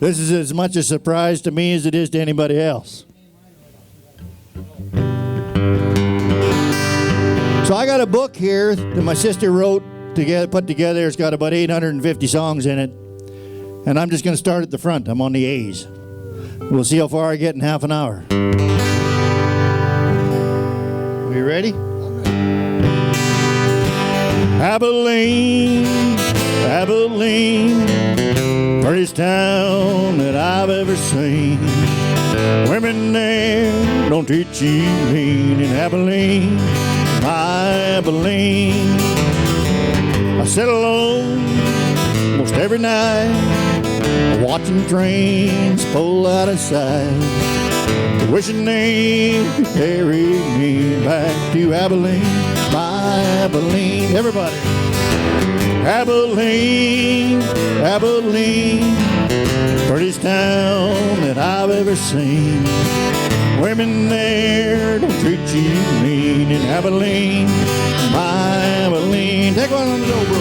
This is as much a surprise to me as it is to anybody else. So I got a book here that my sister put together. It's got about 850 songs in it. And I'm just going to start at the front. I'm on the A's. We'll see how far I get in half an hour. Are you ready? Abilene, Abilene, prettiest town that I've ever seen. Women there don't treat you mean. In Abilene, my Abilene, I sit alone most every night, watching trains pull out of sight, wishing they could carry me back to Abilene, my Abilene. Everybody. Abilene, Abilene, prettiest town that I've ever seen. Women there don't treat you mean. In Abilene, my Abilene. Take one on the go, bro.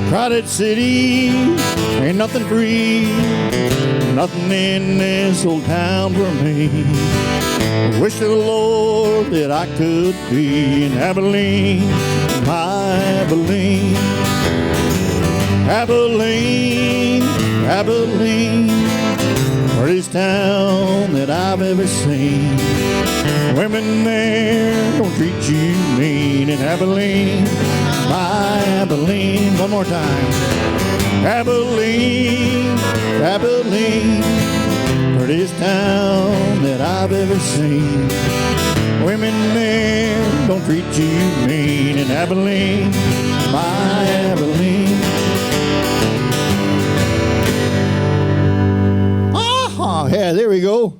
Crowded city, ain't nothing free, nothing in this old town for me. I wish to the Lord that I could be in Abilene, my Abilene. Abilene, Abilene, prettiest town that I've ever seen. Women there don't treat you mean. In Abilene, my Abilene. One more time. Abilene, Abilene, prettiest town that I've ever seen. Women there don't treat you mean. In Abilene, my Abilene. Ah, yeah, there we go.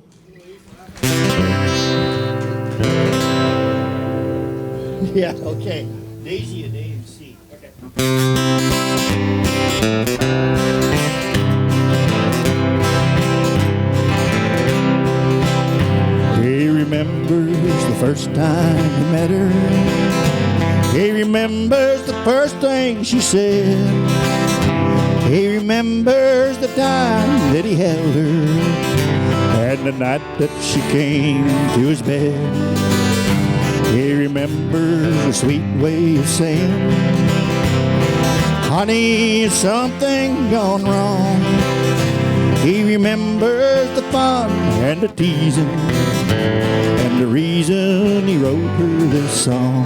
Yeah, okay. Daisy, a D, and C. Okay. He remembers the first time he met her. He remembers the first thing she said. He remembers the time that he held her and the night that she came to his bed. He remembers the sweet way of saying, honey, is something gone wrong? He remembers the fun and the teasing and the reason he wrote her this song.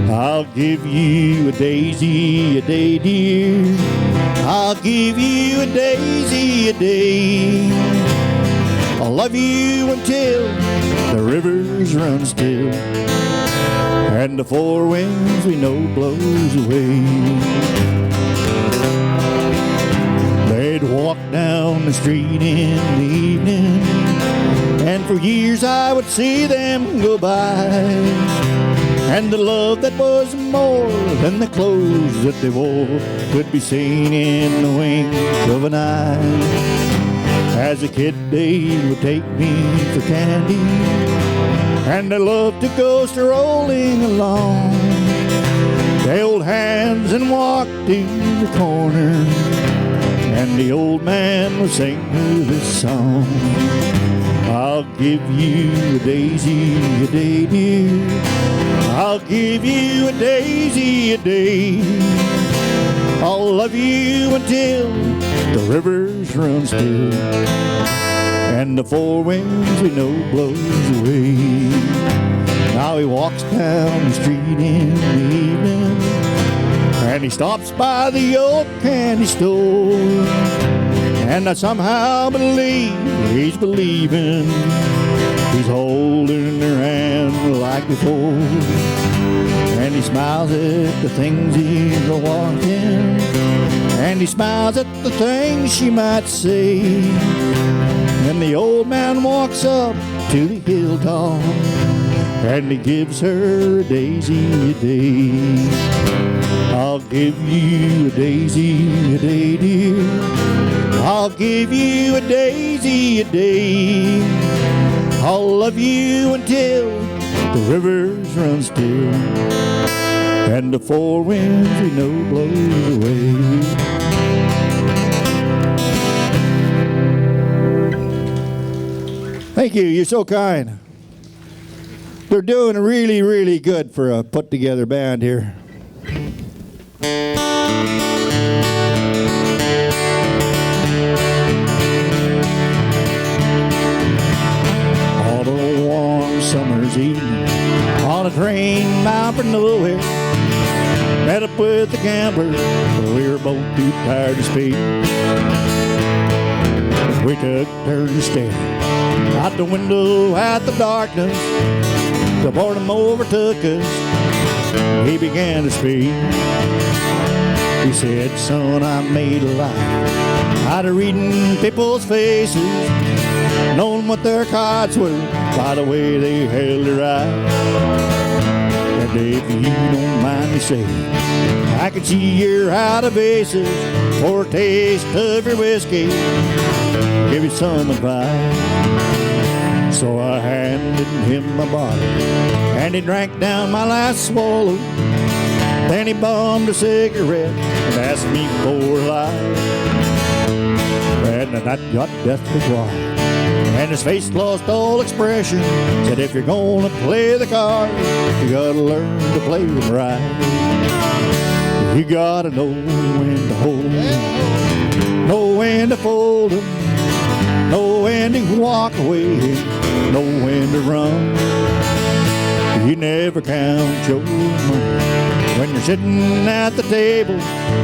I'll give you a daisy a day, dear. I'll give you a daisy a day. I'll love you until the rivers run still and the four winds we know blows away. They'd walk down the street in the evening, and for years I would see them go by. And the love that was more than the clothes that they wore could be seen in the wink of an eye. As a kid, they would take me for candy, and they loved to go strolling along. They hold hands and walk to the corner, and the old man would sing her this song. I'll give you a daisy a day, dear. I'll give you a daisy a day. I'll love you until the rivers run still and the four winds we know blows away. Now he walks down the street in the evening, and he stops by the old candy store, and I somehow believe he's believing. He's holding her hand like before, and he smiles at the things he's wanting, and he smiles at the things she might say. And the old man walks up to the hilltop, and he gives her a daisy a day. I'll I'll give you a daisy a day, dear. I'll give you a daisy a day. I'll love you until the rivers run still and the four winds we know blows away. Thank you. You're so kind. They're doing really, really good for a put-together band here. On a warm summer's evening, on a train bound for nowhere, met up with the gambler. We were both too tired to speak. We took turns staring out the window at the darkness. The boredom overtook us. He began to speak. He said, son, I made a life out of reading people's faces, knowing what their cards were by the way they held their eyes. And if you don't mind me saying, I can see you're out of aces for a taste of your whiskey. Give you some advice. So I handed him my bottle, and he drank down my last swallow. Then he bummed a cigarette and asked me for a light. And that got deathly quiet, and his face lost all expression. Said, if you're gonna play the cards, you gotta learn to play them right. You gotta know when to hold them, know when to fold them, know when to walk away, know when to run. You never count your money when you're sitting at the table.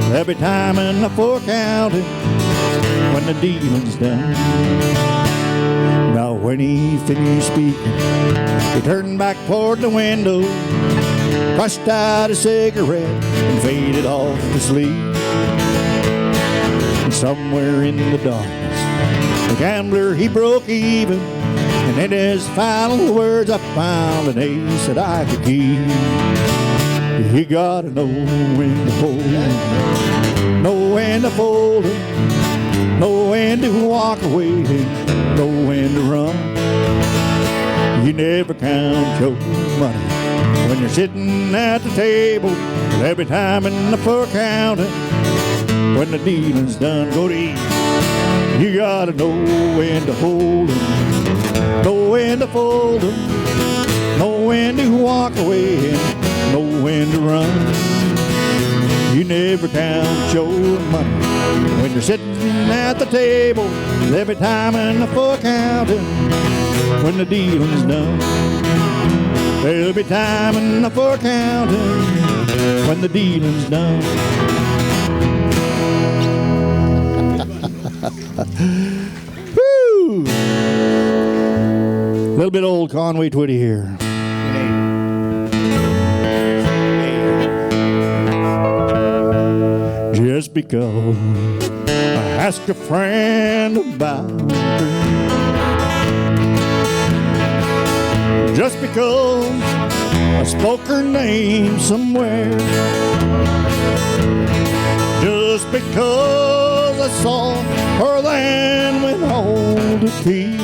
There'll be time enough for counting when the dealing's done. Now when he finished speaking, he turned back toward the window, crushed out a cigarette and faded off to sleep. And somewhere in the darkness, the gambler, he broke even, and in his final words I found an ace that I could keep. You gotta know when to hold them, know when to fold them, know when to walk away, know when to run. You never count your money when you're sitting at the table. Every time enough for counting when the dealing's done. Go to eat. You gotta know when to hold them, know when to fold them, know when to walk away, know when to run. You never count your money when you're sitting at the table. Every time enough for counting when the dealing's done. There'll be time enough for counting when the dealing's done. Woo! A little bit old Conway Twitty here. Just because I asked a friend about her, just because I spoke her name somewhere, just because I saw her then went all to pieces,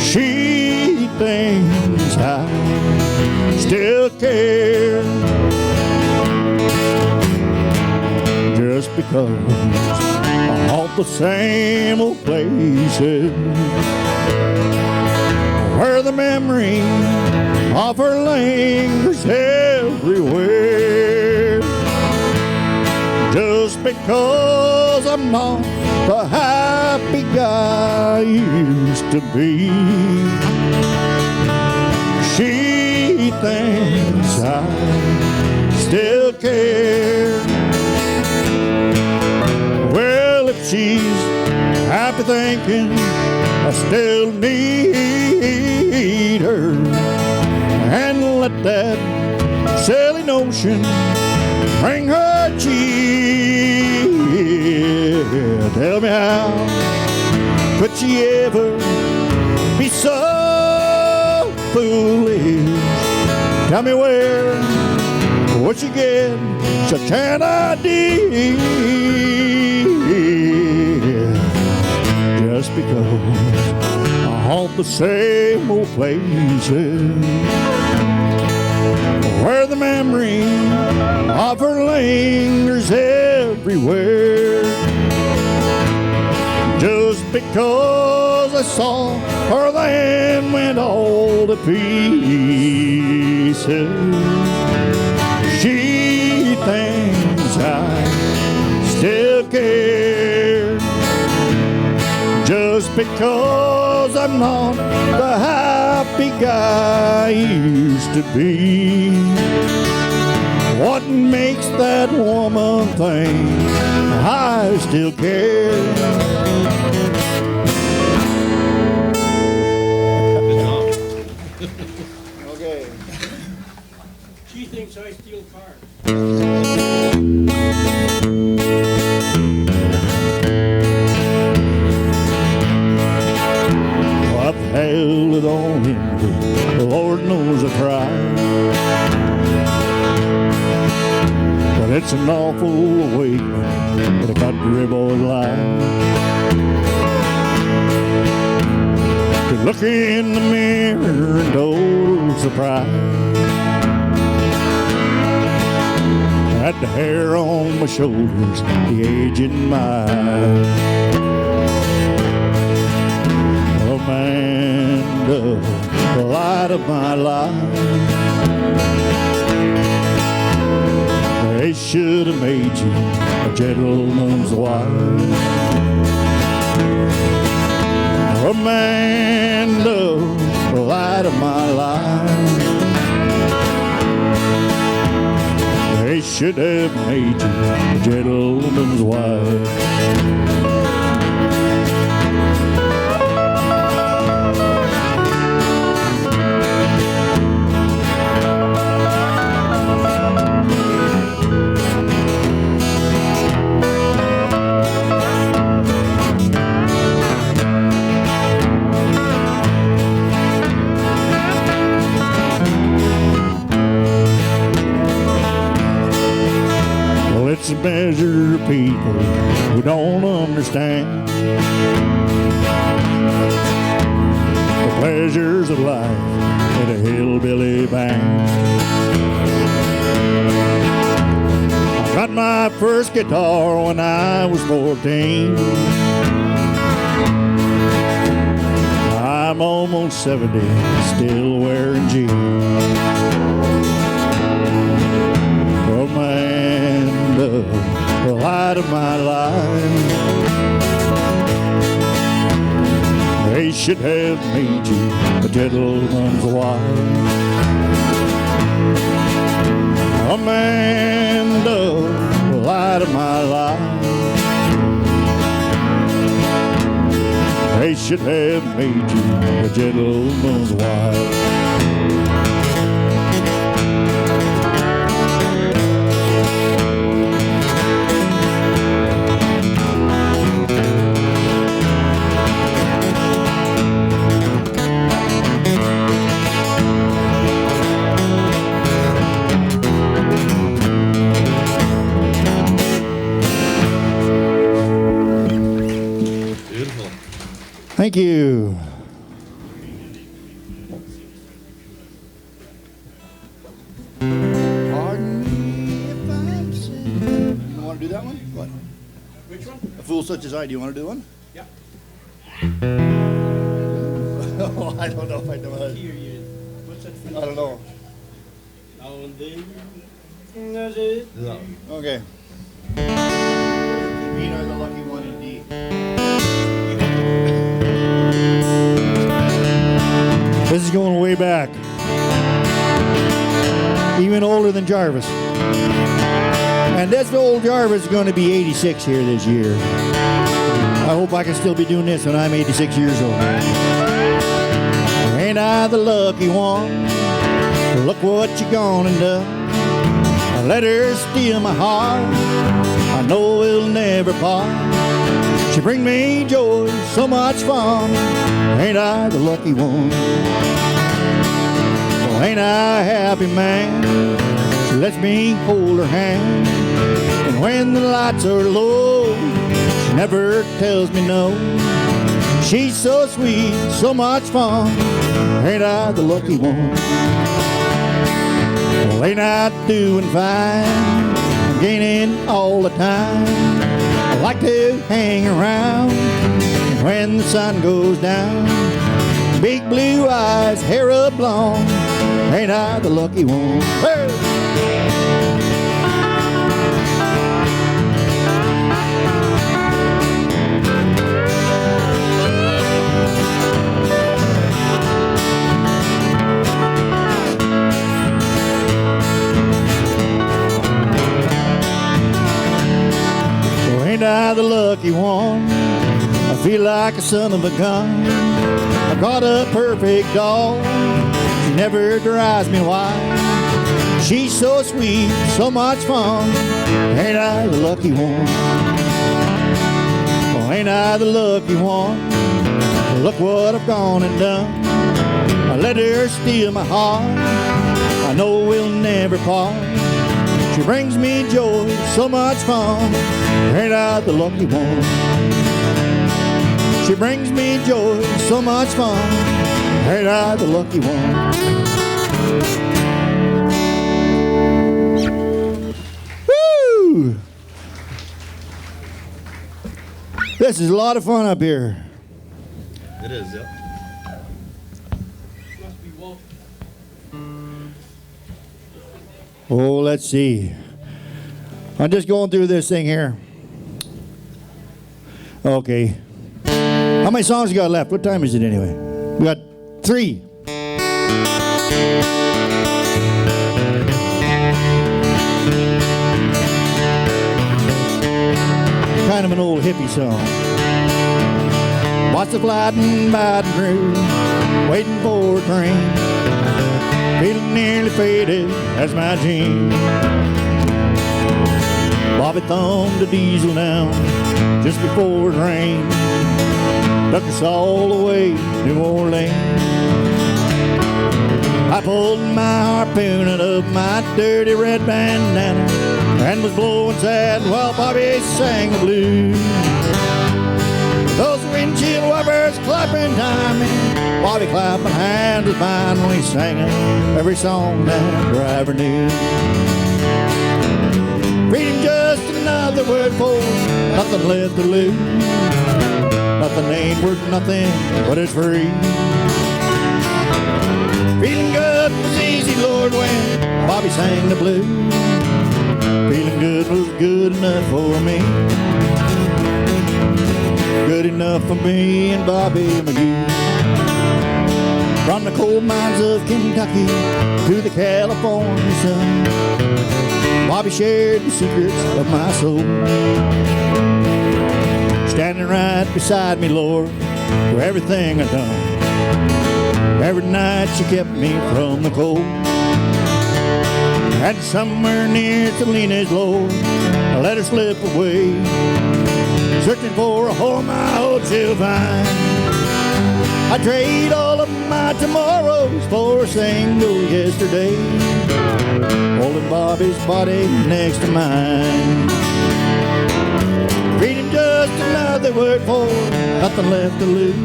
she thinks I still care. Just because all the same old places where the memory of her lingers everywhere. Just because I'm not the happy guy I used to be, she thinks I still care. Well, if she's happy thinking I still need her, and let that silly notion bring her cheer. Tell me, how could she ever be so foolish Tell me where, what you get, such an idea. Just because I haunt the same old places where the memory of her lingers everywhere. Just because I saw her then went all to pieces, she thinks I still care. Just because I'm not the happy guy I used to be, what makes that woman think I still care? Okay. She thinks I steal cars. I've held it on in, the Lord knows I tried. But it's an awful awakening in a country boy's life. To look in the mirror and total surprise at the hair on my shoulders, the age in my eyes. Amanda, the light of my life, they should have made you a gentleman's wife. Amanda, the light of my life, they should have made you a gentleman's wife. It's a measure of people who don't understand the pleasures of life in a hillbilly band. I got my first guitar when I was 14. I'm almost 70, still wearing jeans. Oh man, the light of my life, they should have made you a gentleman's wife. Amanda, the light of my life, they should have made you a gentleman's wife. Thank you. Pardon me if I'm saying. You want to do that one? What? Which one? A Fool Such as I. Do you want to do one? Yeah. Oh, I don't know if I know how to. What's that? I don't know. Now and then. That's it. Yeah. Okay. We are the lucky one indeed. This is going way back. Even older than Jarvis. And this old Jarvis is going to be 86 here this year. I hope I can still be doing this when I'm 86 years old. Ain't I the lucky one? Look what you gone and done. I let her steal my heart. I know we'll never part. She bring me joy, so much fun. Ain't I the lucky one? Oh, ain't I a happy man? She lets me hold her hand. And when the lights are low, she never tells me no. She's so sweet, so much fun. Ain't I the lucky one? Well, ain't I doing fine? I'm gaining all the time. I like to hang around when the sun goes down. Big blue eyes, hair up long. Ain't I the lucky one? Hey! Ain't I the lucky one? I feel like a son of a gun. I got a perfect doll. She never drives me wild. She's so sweet, so much fun. Ain't I the lucky one? Oh, ain't I the lucky one? Look what I've gone and done. I let her steal my heart. I know we'll never part. She brings me joy, so much fun. Ain't I the lucky one? She brings me joy, so much fun. Ain't I the lucky one? Woo! This is a lot of fun up here. It is, yep. Must be Walt. Oh, let's see. I'm just going through this thing here. Okay. How many songs you got left? What time is it anyway? We got 3. Kind of an old hippie song. Watch the flying Baton Rouge, waiting for a train. Feeling nearly faded as my jeans. Bobby thumbed the diesel down just before it rained. Took us all the way to New Orleans. I pulled my harpoon out of my dirty red bandana and was blowing sad while Bobby sang the blues. Those windshield wipers clapping time, and Bobby clapping hands was mine when he sang every song that driver knew. Freedom just another word for nothing left to lose. Nothing ain't worth nothing, but it's free. Feeling good was easy, Lord, when Bobby sang the blues. Feeling good was good enough for me. Good enough for me and Bobby McGee. From the coal mines of Kentucky to the California sun, Bobby shared the secrets of my soul. Standing right beside me, Lord, for everything I've done. Every night she kept me from the cold. And somewhere near Salinas, Lord, I let her slip away, searching for a home I hope she'll find. I trade all of my tomorrows for a single yesterday, holding Bobby's body next to mine. Freedom just another word for nothing left to lose.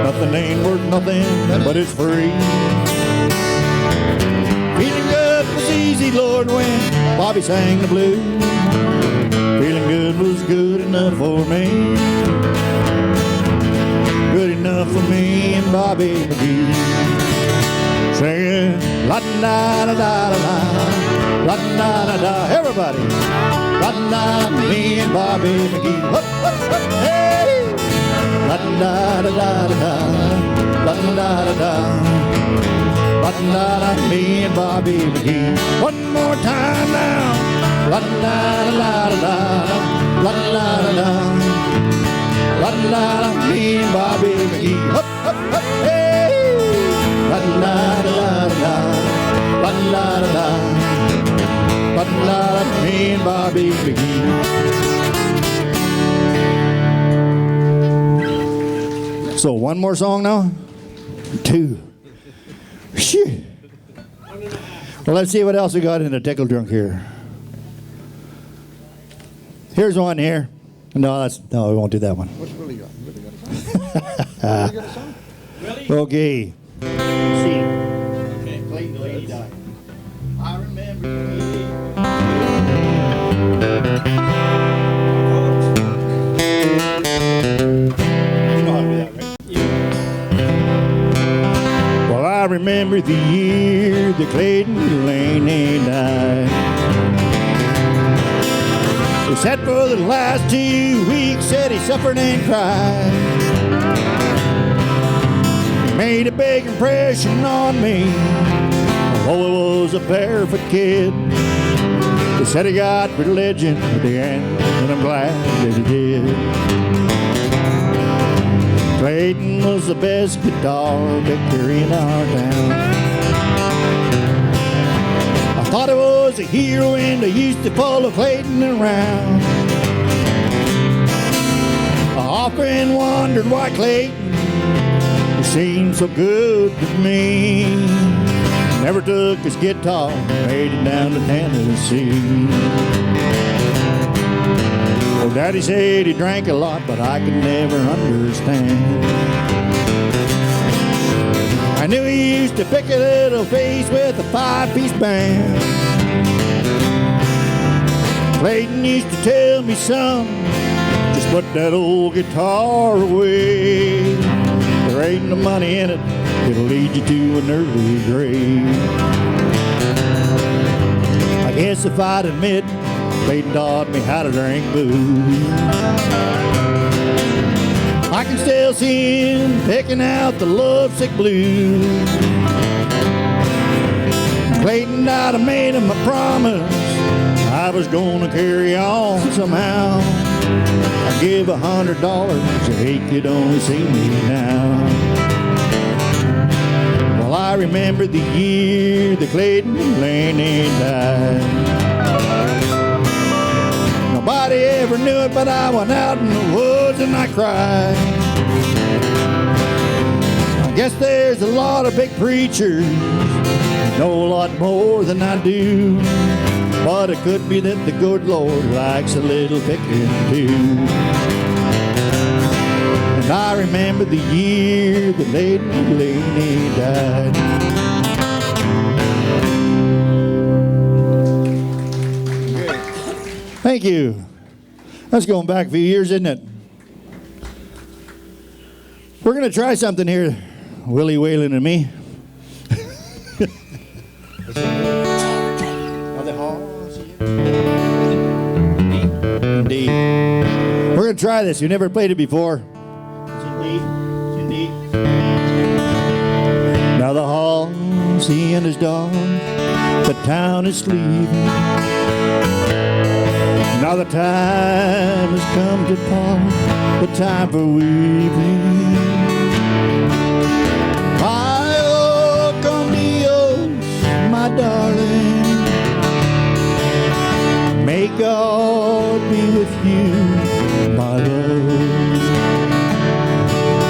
Nothing ain't worth nothing, but it's free. Feeling good was easy, Lord, when Bobby sang the blues. Feeling good was good enough for me. Good enough for me and Bobby McGee. Singing la-da-da-da-da-da, la-da-da-da-da, everybody. La-da-da, me and Bobby McGee. Hup, hup, hup, hey! La-da-da-da-da-da, la-da-da-da-da. La-da-da-da, me and Bobby McGee. One more time now. La-da-da-da-da-da, la-da-da-da-da. La-da-da-da, me and Bobby McGee. Hup, hup, hup, hey! La-da-da-da-da, la-da-da-da-da. La-da-da-da, me and Bobby McGee. So one more song now? 2. Phew. Well, let's see what else we got in the tickle trunk here. Here's one here. No, we won't do that one. What's Willie got? Willie got a song? Willie got a song? Really? Okay. See. Okay. Clayton Lane died. I remember. You know how to do that, right? Well, I remember the year that Clayton Lane died. He sat for the last 2 weeks, said he suffered and cried. He made a big impression on me, although he was a barefoot kid. He said he got religion at the end, and I'm glad that he did. Clayton was the best guitar picker in our town. I thought he was a hero and I used to follow Clayton around. I often wondered why Clayton seemed so good to me. Never took his guitar, made it down to Tennessee. Well, Daddy said he drank a lot, but I could never understand. I knew he used to pick a little face with a 5-piece band. Clayton used to tell me, son, just put that old guitar away. There ain't no money in it, it'll lead you to an early grave. I guess if I'd admit, Clayton taught me how to drink booze. I can still see him picking out the lovesick blues. Clayton died, I made him a promise I was gonna carry on somehow. I'd give $100 if he could only see me now. Well, I remember the year that Clayton Lane died. Nobody ever knew it, but I went out in the woods and I cried. I guess there's a lot of big preachers who know a lot more than I do. But it could be that the good Lord likes a little picking too. And I remember the year that Clayton Lane died. Thank you. That's going back a few years, isn't it? We're going to try something here, Willie Whalen and me. D. We're going to try this. You've never played it before. It's in D. It's in D. Now the hall's the end is dark. The town is sleeping. Now the time has come to part. The time for weeping. Ay, oh, con Dios, my darling. May God be with you, my love.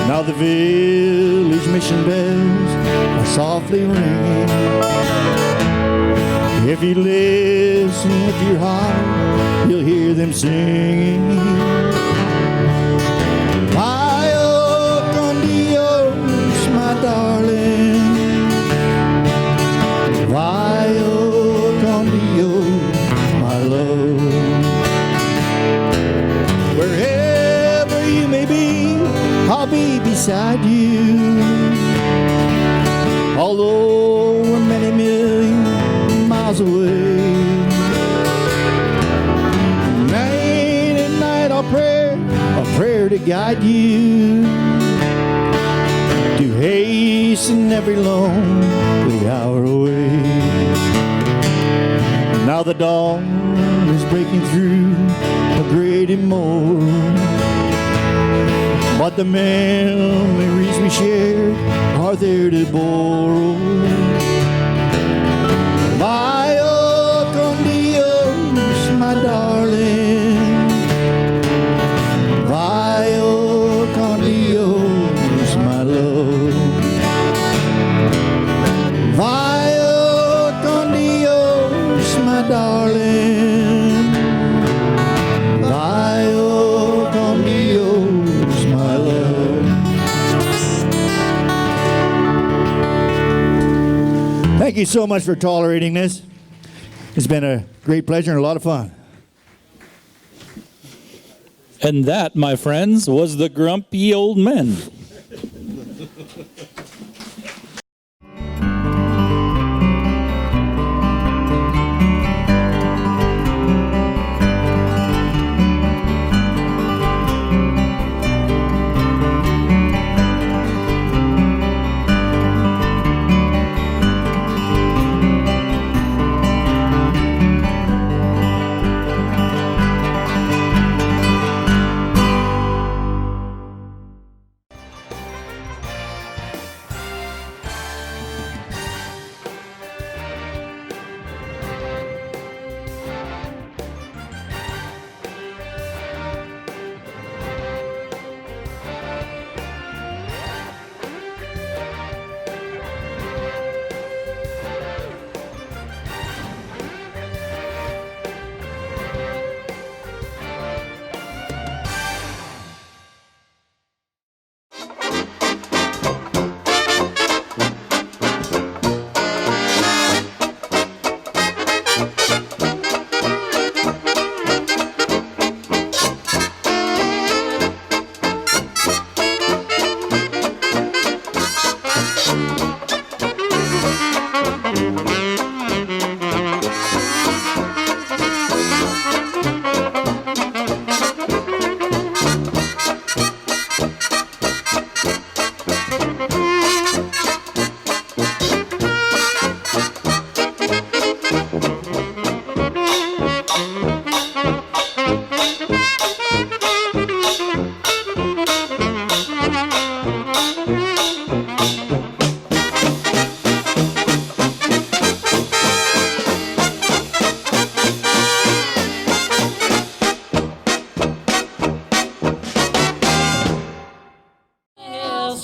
Now the village mission bells are softly ringing. If you listen with your heart, you'll hear them singing. Ay, oh, con Dios, my darling. Ay, oh, con Dios, my love. Wherever you may be, I'll be beside you. Although we're many million miles away, night and night I'll pray a prayer to guide you, to hasten every lonely hour away. Now the dawn is breaking through a great immoral, but the memories we shared are there to borrow. My oh, con Dios, my darling. My oh, con Dios, my love. darling. Vaya con Dios, my love. Thank you so much for tolerating this. It's been a great pleasure and a lot of fun. And that, my friends, was the Grumpy Old Men.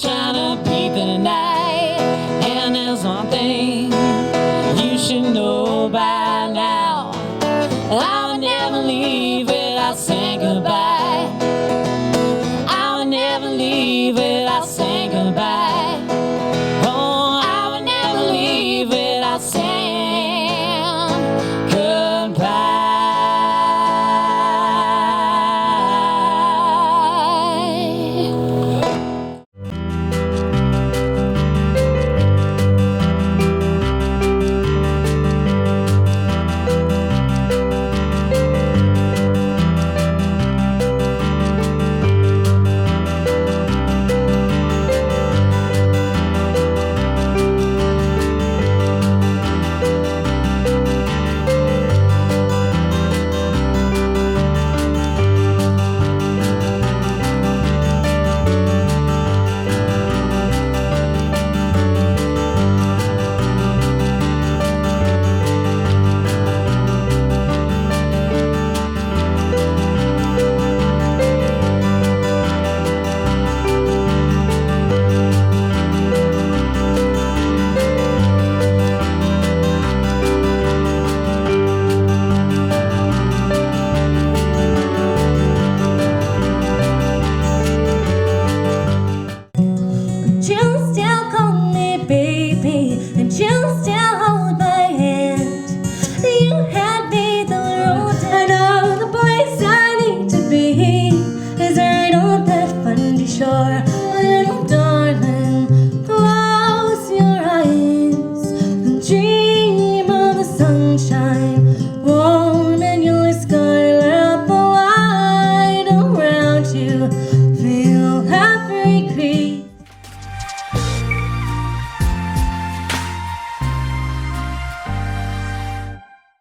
Trying to beat the night, and there's one thing you should know by now.